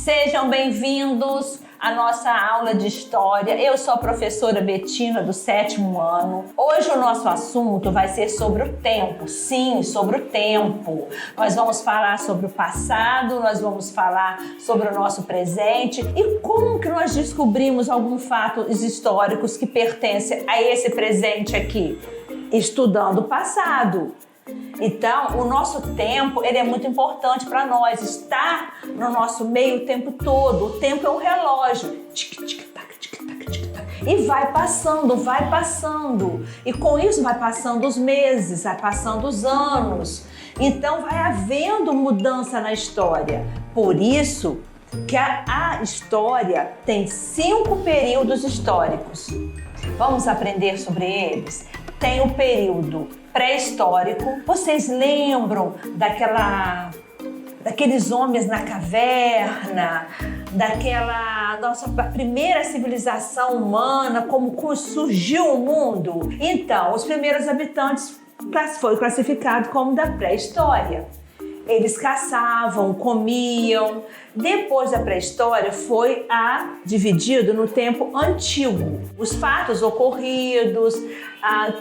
Sejam bem-vindos à nossa aula de História. Eu sou a professora Betina, do 7º ano. Hoje o nosso assunto vai ser sobre o tempo. Sim, sobre o tempo. Nós vamos falar sobre o passado, nós vamos falar sobre o nosso presente e como que nós descobrimos alguns fatos históricos que pertencem a esse presente aqui, estudando o passado. Então, o nosso tempo, ele é muito importante para nós, estar no nosso meio o tempo todo. O tempo é um relógio, tic-tic-tac, tic-tac, tic-tac, e vai passando. E com isso vai passando os meses, vai passando os anos. Então, vai havendo mudança na história. Por isso que a história tem 5 períodos históricos. Vamos aprender sobre eles? Tem o período pré-histórico. Vocês lembram daqueles homens na caverna, daquela nossa primeira civilização humana, como surgiu o mundo? Então, os primeiros habitantes foi classificado como da pré-história. Eles caçavam, comiam. Depois da pré-história foi dividido no tempo antigo. Os fatos ocorridos,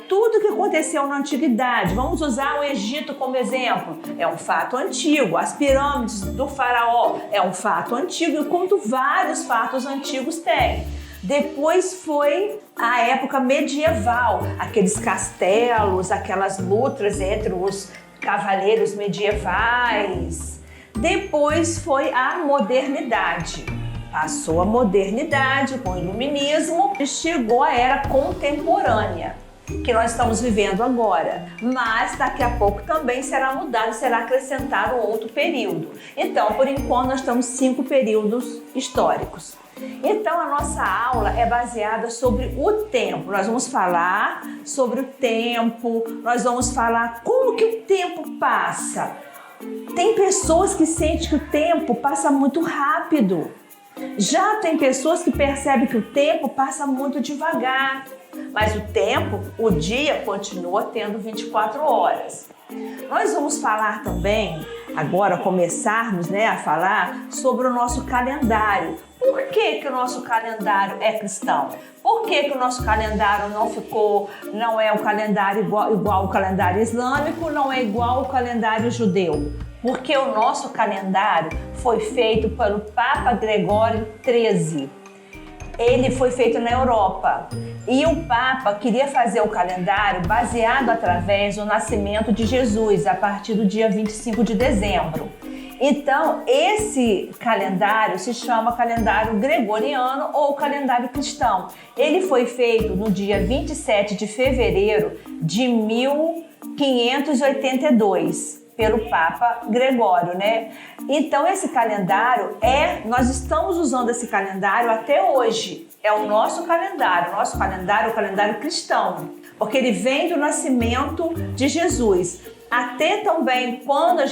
tudo que aconteceu na antiguidade. Vamos usar o Egito como exemplo. É um fato antigo. As pirâmides do faraó é um fato antigo, enquanto vários fatos antigos tem. Depois foi a época medieval, aqueles castelos, aquelas lutas entre os cavaleiros medievais. Depois foi a modernidade. Passou a modernidade com o iluminismo e chegou a era contemporânea, que nós estamos vivendo agora. Mas daqui a pouco também será mudado, será acrescentado outro período. Então, por enquanto, nós temos 5 períodos históricos. Então, a nossa aula é baseada sobre o tempo. Nós vamos falar sobre o tempo, nós vamos falar como que o tempo passa. Tem pessoas que sentem que o tempo passa muito rápido. Já tem pessoas que percebem que o tempo passa muito devagar. Mas o dia continua tendo 24 horas. Nós vamos falar também, agora começarmos a falar sobre o nosso calendário. Por que o nosso calendário é cristão? Por que o nosso calendário não é um calendário igual ao calendário islâmico, não é igual ao calendário judeu? Porque o nosso calendário foi feito pelo Papa Gregório XIII. Ele foi feito na Europa e o Papa queria fazer o calendário baseado através do nascimento de Jesus, a partir do dia 25 de dezembro. Então, esse calendário se chama calendário gregoriano ou calendário cristão. Ele foi feito no dia 27 de fevereiro de 1582. Pelo Papa Gregório, Então, esse calendário nós estamos usando esse calendário até hoje. É o nosso calendário é o calendário cristão, porque ele vem do nascimento de Jesus. Até também quando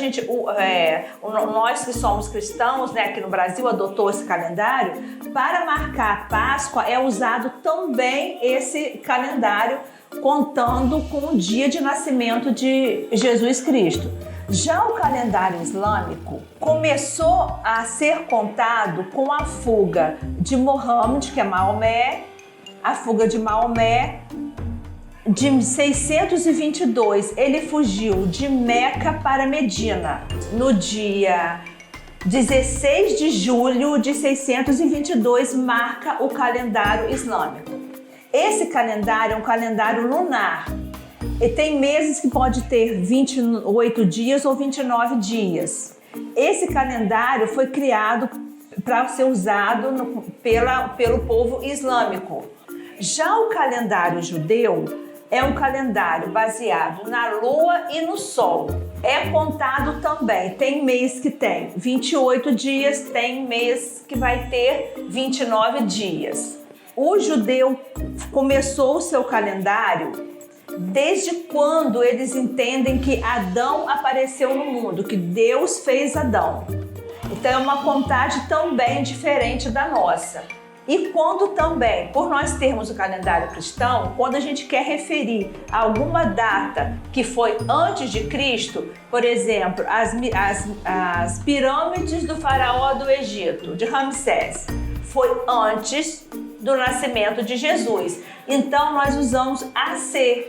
nós que somos cristãos, aqui no Brasil, adotou esse calendário, para marcar a Páscoa é usado também esse calendário, contando com o dia de nascimento de Jesus Cristo. Já o calendário islâmico começou a ser contado com a fuga de Muhammad, que é Maomé, a fuga de Maomé de 622. Ele fugiu de Meca para Medina no dia 16 de julho de 622, marca o calendário islâmico. Esse calendário é um calendário lunar. E tem meses que pode ter 28 dias ou 29 dias. Esse calendário foi criado para ser usado pelo povo islâmico. Já o calendário judeu é um calendário baseado na lua e no sol. É contado também. Tem mês que tem 28 dias, tem mês que vai ter 29 dias. O judeu começou o seu calendário desde quando eles entendem que Adão apareceu no mundo, que Deus fez Adão. Então é uma contagem também diferente da nossa. E quando também, por nós termos o calendário cristão, quando a gente quer referir a alguma data que foi antes de Cristo, por exemplo, as pirâmides do faraó do Egito, de Ramsés, foi antes do nascimento de Jesus. Então nós usamos AC.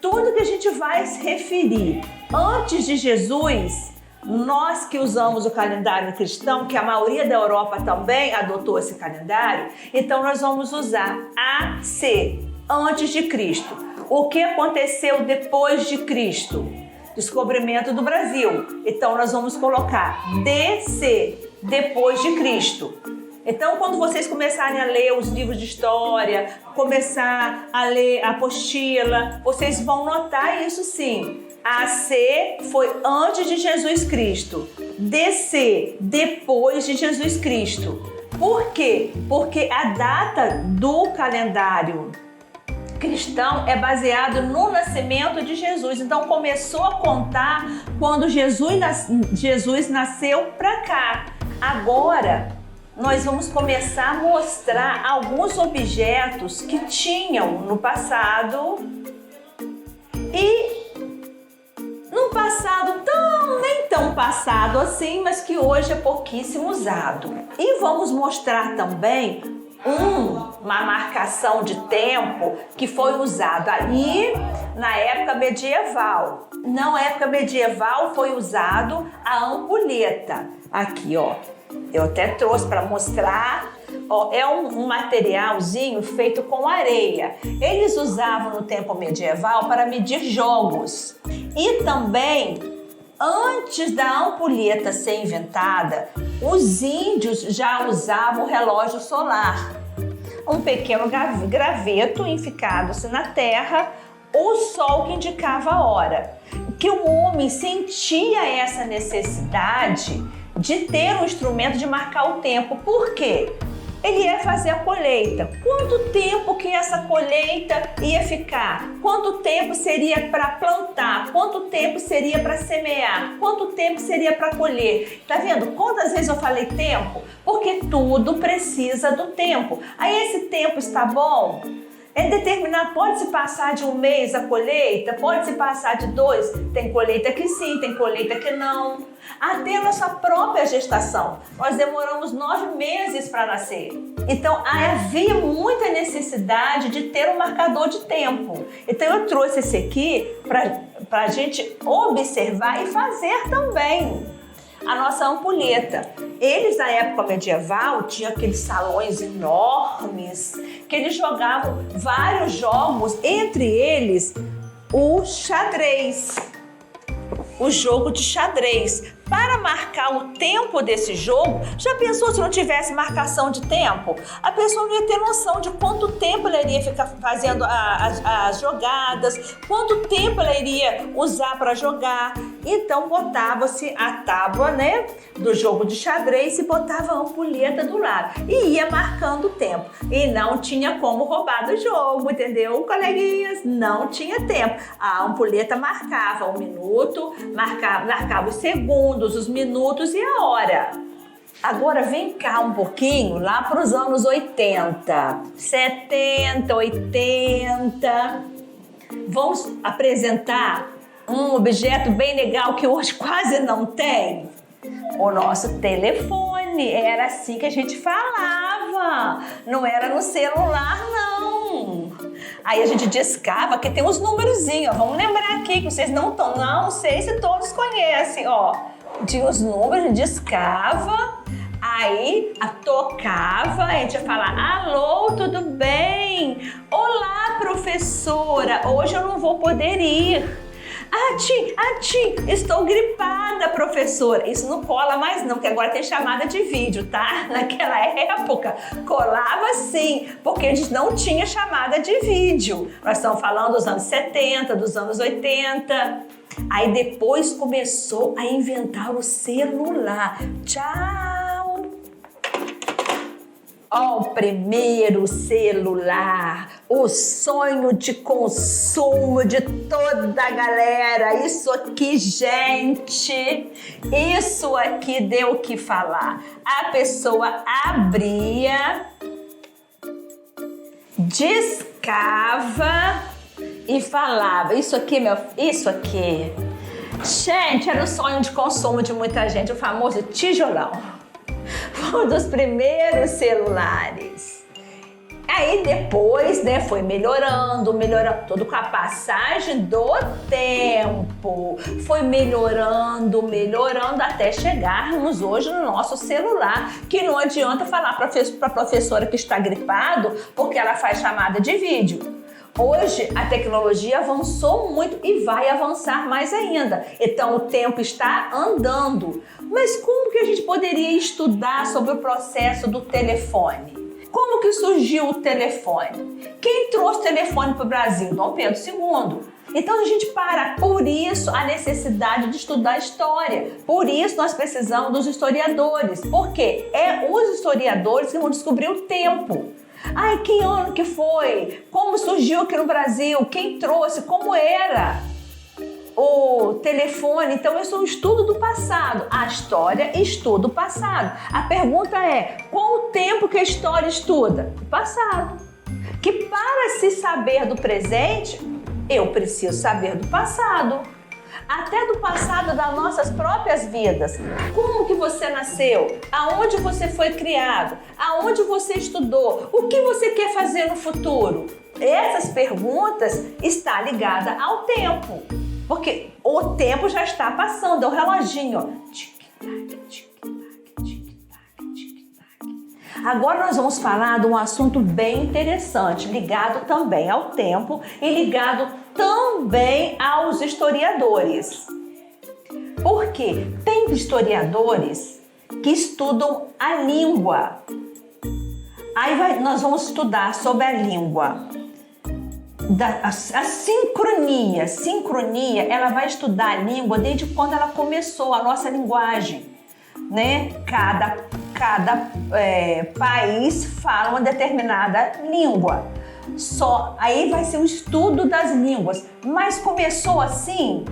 Tudo que a gente vai se referir antes de Jesus, nós que usamos o calendário cristão, que a maioria da Europa também adotou esse calendário, então nós vamos usar AC, antes de Cristo. O que aconteceu depois de Cristo? Descobrimento do Brasil. Então nós vamos colocar DC, depois de Cristo. Então, quando vocês começarem a ler os livros de história, começar a ler a apostila, vocês vão notar isso sim. AC foi antes de Jesus Cristo. DC, depois de Jesus Cristo. Por quê? Porque a data do calendário cristão é baseado no nascimento de Jesus. Então, começou a contar quando Jesus nasceu para cá. Agora, nós vamos começar a mostrar alguns objetos que tinham no passado e num passado nem tão passado assim, mas que hoje é pouquíssimo usado. E vamos mostrar também uma marcação de tempo que foi usado aí na época medieval. Na época medieval foi usado a ampulheta. Aqui, ó. Eu até trouxe para mostrar. Ó, é um materialzinho feito com areia. Eles usavam no tempo medieval para medir jogos. E também, antes da ampulheta ser inventada, os índios já usavam o relógio solar. Um pequeno graveto enficado-se na terra, o sol que indicava a hora. Que o homem sentia essa necessidade de ter um instrumento de marcar o tempo. Por quê? Ele ia fazer a colheita. Quanto tempo que essa colheita ia ficar? Quanto tempo seria para plantar? Quanto tempo seria para semear? Quanto tempo seria para colher? Tá vendo? Quantas vezes eu falei tempo? Porque tudo precisa do tempo. Aí esse tempo está bom? É determinado, pode se passar de um mês a colheita, pode se passar de 2, tem colheita que sim, tem colheita que não. Até a nossa própria gestação, nós demoramos 9 meses para nascer. Então havia muita necessidade de ter um marcador de tempo. Então eu trouxe esse aqui para a gente observar e fazer também. A nossa ampulheta. Eles, na época medieval, tinham aqueles salões enormes que eles jogavam vários jogos, entre eles o xadrez, o jogo de xadrez. Para marcar o tempo desse jogo, já pensou se não tivesse marcação de tempo? A pessoa não ia ter noção de quanto tempo ela iria ficar fazendo as jogadas, quanto tempo ela iria usar para jogar. Então botava-se a tábua, né, do jogo de xadrez e botava a ampulheta do lado e ia marcando o tempo. E não tinha como roubar do jogo, entendeu, coleguinhas? Não tinha tempo. A ampulheta marcava o minuto, marcava os segundos, os minutos e a hora. Agora vem cá um pouquinho, lá para os anos 80, 70, 80. Vamos apresentar um objeto bem legal que hoje quase não tem. O nosso telefone. Era assim que a gente falava. Não era no celular, não. Aí a gente discava, que tem uns númerozinhos. Vamos lembrar aqui que vocês não estão. Não sei se todos conhecem, ó. Tinha os números, a gente discava, aí tocava, a gente ia falar: alô, tudo bem? Olá, professora, hoje eu não vou poder ir. Ati, estou gripada, professora. Isso não cola mais não, porque agora tem chamada de vídeo, tá? Naquela época colava sim, porque a gente não tinha chamada de vídeo. Nós estamos falando dos anos 70, dos anos 80. Aí depois começou a inventar o celular. Tchau! Ó, o primeiro celular, o sonho de consumo de toda a galera. Isso aqui, gente, isso aqui deu o que falar. A pessoa abria discava e falava. Isso aqui, isso aqui. Gente, era o sonho de consumo de muita gente, o famoso tijolão. Foi um dos primeiros celulares. Aí depois, né, foi melhorando tudo com a passagem do tempo. Foi melhorando até chegarmos hoje no nosso celular, que não adianta falar para a professora que está gripado, porque ela faz chamada de vídeo. Hoje a tecnologia avançou muito e vai avançar mais ainda. Então o tempo está andando. Mas como que a gente poderia estudar sobre o processo do telefone? Como que surgiu o telefone? Quem trouxe o telefone para o Brasil? Dom Pedro II. Então a gente por isso a necessidade de estudar a história. Por isso nós precisamos dos historiadores. Porque é os historiadores que vão descobrir o tempo. Ai, que ano que foi? Como surgiu aqui no Brasil? Quem trouxe? Como era o telefone? Então, isso é um estudo do passado. A história estuda o passado. A pergunta é, qual o tempo que a história estuda? O passado. Que para se saber do presente, eu preciso saber do passado. Até do passado das nossas próprias vidas. Como que você nasceu? Aonde você foi criado? Aonde você estudou? O que você quer fazer no futuro? Essas perguntas estão ligadas ao tempo. Porque o tempo já está passando, é o reloginho, ó. Tic-tac, tic-tac, tic-tac, tic-tac. Agora nós vamos falar de um assunto bem interessante, ligado também ao tempo e ligado também aos historiadores. Porque tem historiadores que estudam a língua. Aí nós vamos estudar sobre a língua. A sincronia. Sincronia, ela vai estudar a língua desde quando ela começou, a nossa linguagem, né? Cada país fala uma determinada língua. Aí vai ser um estudo das línguas. Mas começou assim,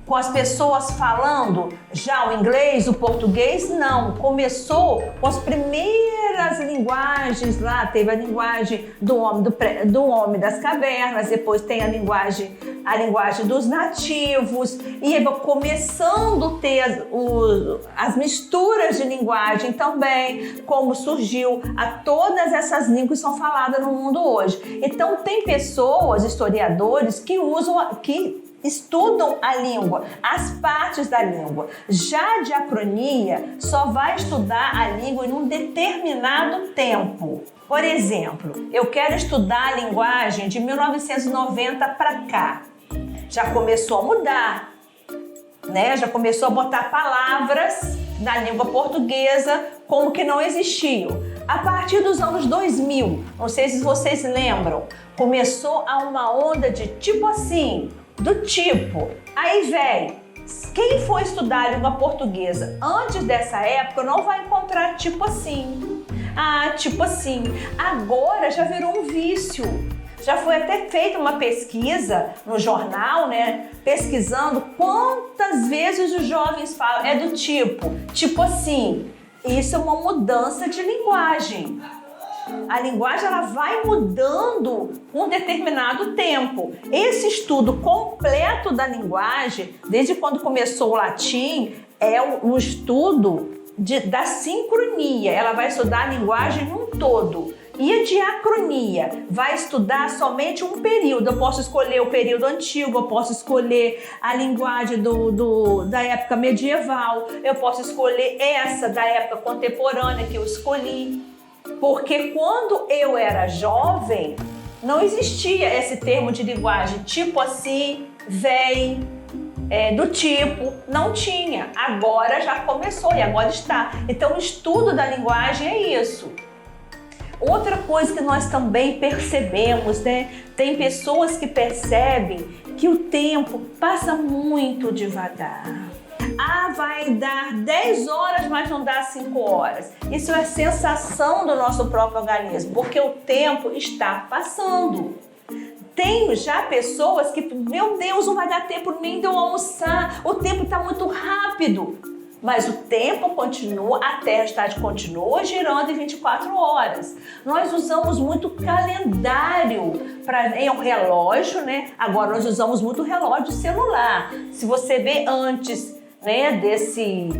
com as pessoas falando já o inglês, o português? Não, começou com as primeiras linguagens lá. Teve a linguagem do homem das cavernas, depois tem a linguagem dos nativos, e começando a ter as misturas de linguagem também, como surgiu todas essas línguas que são faladas no mundo hoje. Então tem pessoas, historiadores, que estudam a língua, as partes da língua. Já a diacronia só vai estudar a língua em um determinado tempo. Por exemplo, eu quero estudar a linguagem de 1990 para cá. Já começou a mudar, né? Já começou a botar palavras na língua portuguesa como que não existiam. A partir dos anos 2000, não sei se vocês lembram, começou a uma onda de tipo assim, do tipo. Aí vem, quem for estudar a língua portuguesa antes dessa época não vai encontrar tipo assim. Tipo assim. Agora já virou um vício. Já foi até feita uma pesquisa no jornal, né? Pesquisando quantas vezes os jovens falam, é do tipo assim. Isso é uma mudança de linguagem. A linguagem ela vai mudando com um determinado tempo. Esse estudo completo da linguagem, desde quando começou o latim, é um estudo da sincronia. Ela vai estudar a linguagem num todo. E a diacronia vai estudar somente um período. Eu posso escolher o período antigo, eu posso escolher a linguagem da época medieval, eu posso escolher essa da época contemporânea que eu escolhi. Porque quando eu era jovem, não existia esse termo de linguagem tipo assim, vem, do tipo, não tinha. Agora já começou e agora está. Então o estudo da linguagem é isso. Outra coisa que nós também percebemos, né? Tem pessoas que percebem que o tempo passa muito devagar. Vai dar 10 horas, mas não dá 5 horas. Isso é sensação do nosso próprio organismo, porque o tempo está passando. Tem já pessoas que, meu Deus, não vai dar tempo nem de eu almoçar, o tempo está muito rápido. mas o tempo continua, a Terra continua girando em 24 horas. Nós usamos muito calendário em um relógio, né? Agora nós usamos muito relógio celular. Se você vê antes, né, desse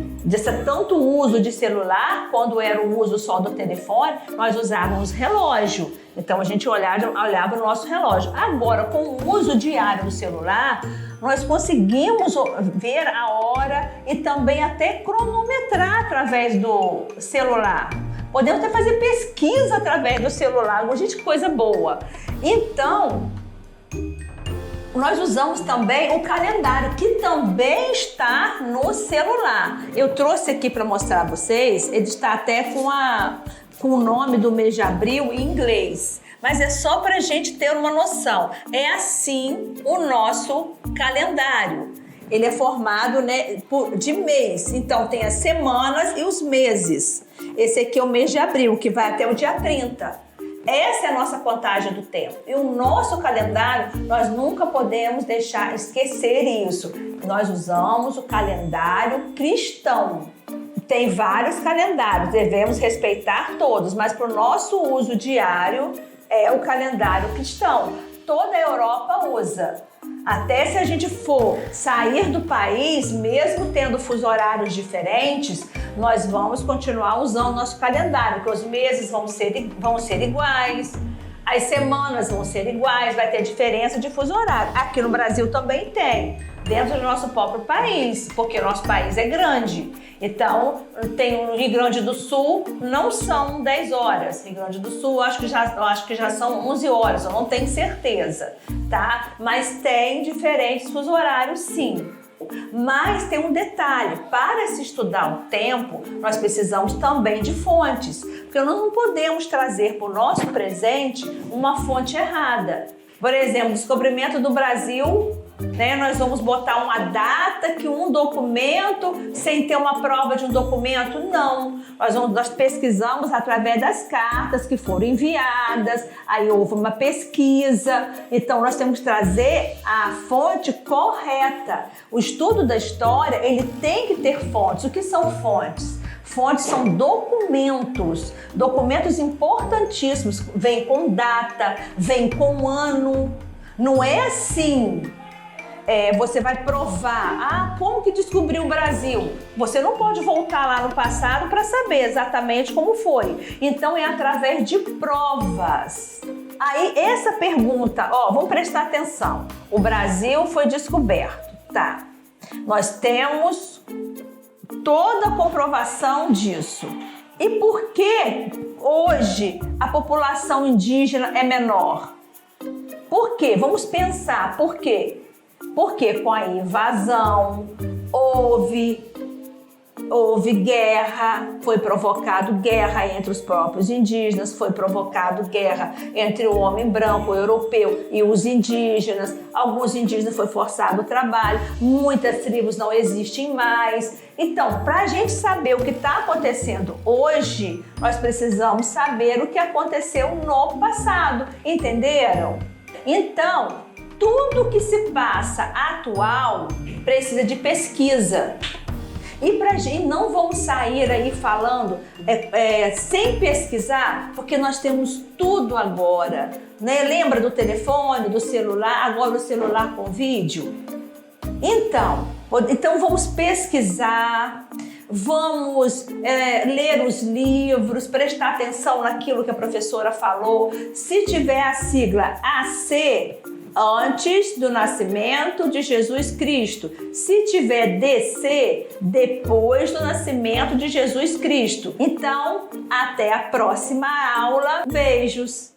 tanto uso de celular, quando era o uso só do telefone, nós usávamos relógio. Então a gente olhava o nosso relógio. Agora, com o uso diário do celular, nós conseguimos ver a hora e também até cronometrar através do celular. Podemos até fazer pesquisa através do celular, gente, coisa boa. Então, nós usamos também o calendário, que também está no celular. Eu trouxe aqui para mostrar a vocês, ele está até com o nome do mês de abril em inglês. Mas é só para a gente ter uma noção. É assim o nosso calendário. Ele é formado, né, de mês. Então tem as semanas e os meses. Esse aqui é o mês de abril, que vai até o dia 30. Essa é a nossa contagem do tempo. E o nosso calendário, nós nunca podemos esquecer isso. Nós usamos o calendário cristão. Tem vários calendários, devemos respeitar todos, mas para o nosso uso diário é o calendário cristão. Toda a Europa usa. Até se a gente for sair do país, mesmo tendo fusos horários diferentes, nós vamos continuar usando o nosso calendário, porque os meses vão ser iguais, as semanas vão ser iguais, vai ter diferença de fuso horário. Aqui no Brasil também tem, dentro do nosso próprio país, porque o nosso país é grande. Então, tem o Rio Grande do Sul, não são 10 horas. Rio Grande do Sul, acho que já são 11 horas, eu não tenho certeza, tá? Mas tem diferentes fusos horários, sim. Mas tem um detalhe, para se estudar o tempo, nós precisamos também de fontes, porque nós não podemos trazer para o nosso presente uma fonte errada. Por exemplo, descobrimento do Brasil, né, nós vamos botar uma data que um documento, sem ter uma prova de um documento, não. Nós pesquisamos através das cartas que foram enviadas, aí houve uma pesquisa, então nós temos que trazer a fonte correta. O estudo da história, ele tem que ter fontes. O que são fontes? Fontes são documentos importantíssimos, vem com data, vem com ano. Não é assim, você vai provar, como que descobriu o Brasil? Você não pode voltar lá no passado para saber exatamente como foi. Então é através de provas. Aí essa pergunta, vamos prestar atenção. O Brasil foi descoberto, tá? Nós temos toda a comprovação disso. E por que hoje a população indígena é menor? Por quê? Vamos pensar, por quê? Porque com a invasão houve guerra, foi provocado guerra entre os próprios indígenas, foi provocado guerra entre o homem branco, o europeu e os indígenas. Alguns indígenas foi forçado o trabalho, muitas tribos não existem mais. Então, para a gente saber o que está acontecendo hoje, nós precisamos saber o que aconteceu no passado, entenderam? Então, tudo que se passa atual precisa de pesquisa. E não vamos sair aí falando sem pesquisar, porque nós temos tudo agora, né? Lembra do telefone, do celular, agora o celular com vídeo? Então vamos pesquisar, vamos ler os livros, prestar atenção naquilo que a professora falou. Se tiver a sigla AC, antes do nascimento de Jesus Cristo. Se tiver DC, depois do nascimento de Jesus Cristo. Então, até a próxima aula. Beijos!